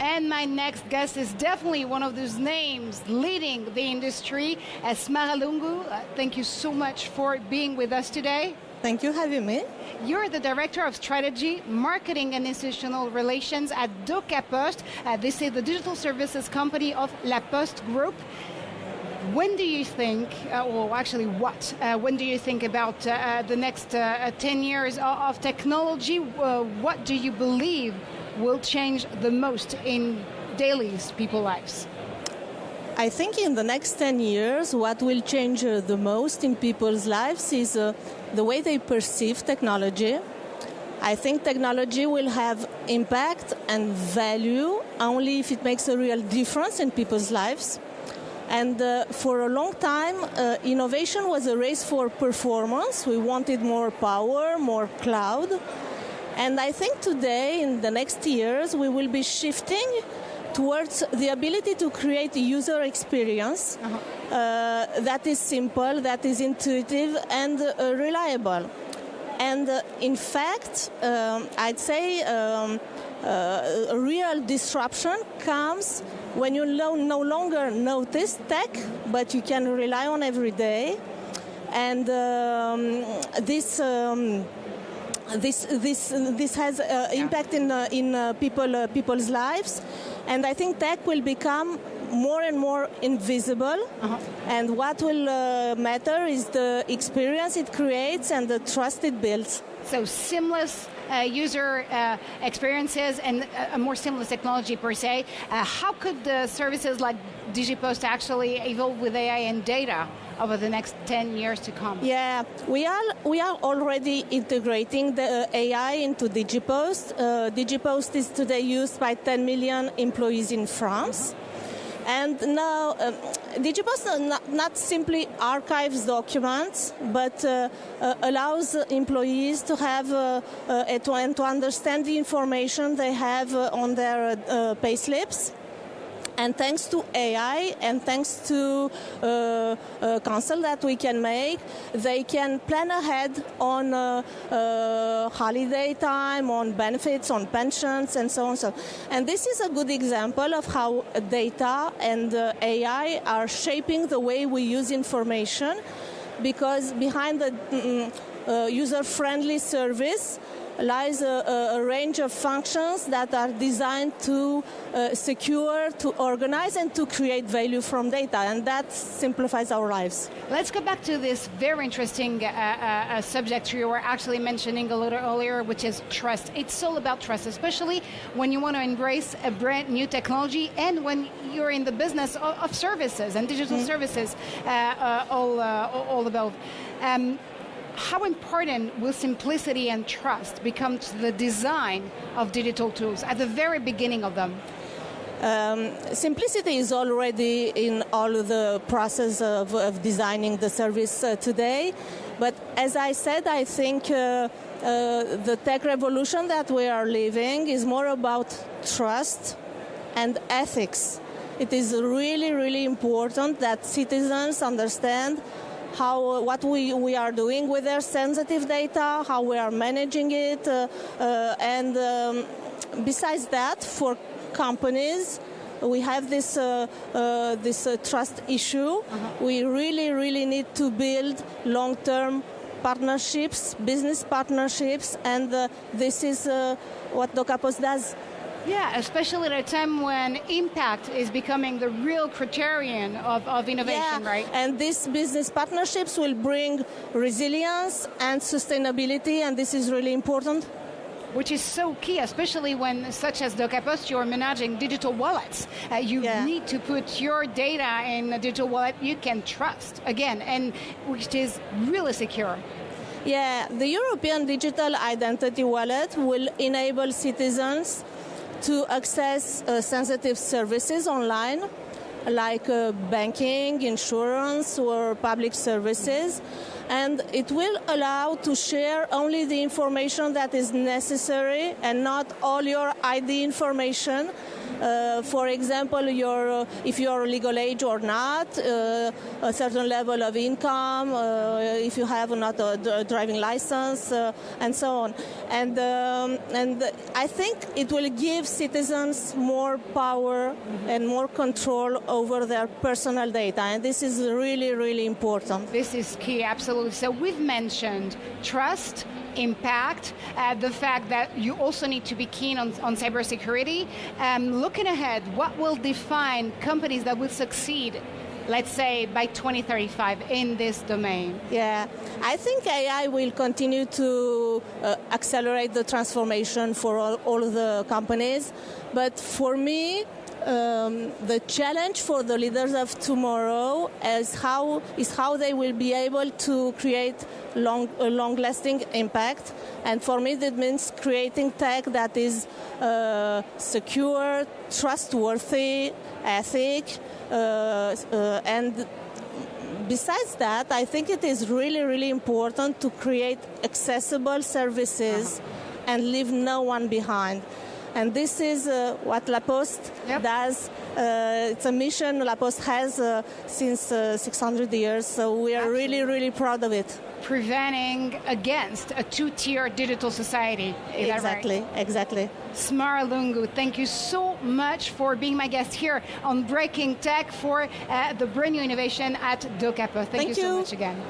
And my next guest is definitely one of those names leading the industry, Smara Lungu. Thank you so much for being with us today. Thank you for having me. You're the Director of Strategy, Marketing and Institutional Relations at Docaposte. This is the digital services company of La Poste Group. When do you think, when do you think about the next 10 years of technology? What do you believe will change the most in daily people's lives? I think in the next 10 years, what will change the most in people's lives is the way they perceive technology. I think technology will have impact and value only if it makes a real difference in people's lives. And for a long time, innovation was a race for performance. We wanted more power, more cloud. And I think today, in the next years, we will be shifting towards the ability to create a user experience that is simple, that is intuitive, and reliable. And in fact, I'd say a real disruption comes when you no longer notice tech, but you can rely on every day. And this has impact in people's lives. And I think tech will become more and more invisible. And what will matter is the experience it creates and the trust it builds. So seamless user experiences and a more seamless technology per se. How could the services like Digiposte actually evolve with AI and data over the next 10 years to come? Yeah, we are already integrating the AI into Digiposte. Digiposte is today used by 10 million employees in France. And now, Digiposte not simply archives documents, but allows employees to have to understand the information they have on their payslips. And thanks to AI and thanks to counsel that we can make, they can plan ahead on holiday time, on benefits, on pensions, and so on. And this is a good example of how data and AI are shaping the way we use information, because behind the user-friendly service lies a range of functions that are designed to secure, to organize, and to create value from data, and that simplifies our lives. Let's go back to this very interesting subject you were actually mentioning a little earlier, which is trust. It's all about trust, especially when you want to embrace a brand new technology and when you're in the business of services and digital services all about. How important will simplicity and trust become to the design of digital tools at the very beginning of them? Simplicity is already in all of the process of designing the service today. But as I said, I think the tech revolution that we are living is more about trust and ethics. It is really, really important that citizens understand what we are doing with their sensitive data, how we are managing it, and besides that, for companies, we have this trust issue. We really, really need to build long-term partnerships, business partnerships, and this is what Docaposte does. Yeah, especially at a time when impact is becoming the real criterion of innovation, right? And these business partnerships will bring resilience and sustainability, and this is really important. Which is so key, especially when, such as Docaposte, you're managing digital wallets. You need to put your data in a digital wallet you can trust, again, and which is really secure. Yeah, the European Digital Identity Wallet will enable citizens to access sensitive services online, like banking, insurance, or public services. and it will allow to share only the information that is necessary and not all your ID information. For example, if you're legal age or not, a certain level of income, if you have not a driving license, and so on. And I think it will give citizens more power and more control over their personal data, and this is really, really important. This is key, absolutely. So we've mentioned trust, impact, the fact that you also need to be keen on cybersecurity. Looking ahead, what will define companies that will succeed, let's say, by 2035 in this domain? Yeah, I think AI will continue to accelerate the transformation for all of the companies. But for me, the challenge for the leaders of tomorrow is how they will be able to create long-lasting impact. And for me, that means creating tech that is secure, trustworthy, ethic, and besides that, I think it is really, really important to create accessible services and leave no one behind. And this is what La Poste does. It's a mission La Poste has since 600 years, so we are really, really proud of it. Preventing against a two-tier digital society. Is that right? Exactly. Smara Lungu, thank you so much for being my guest here on Breaking Tech for the brand new innovation at Docaposte. Thank you so much again.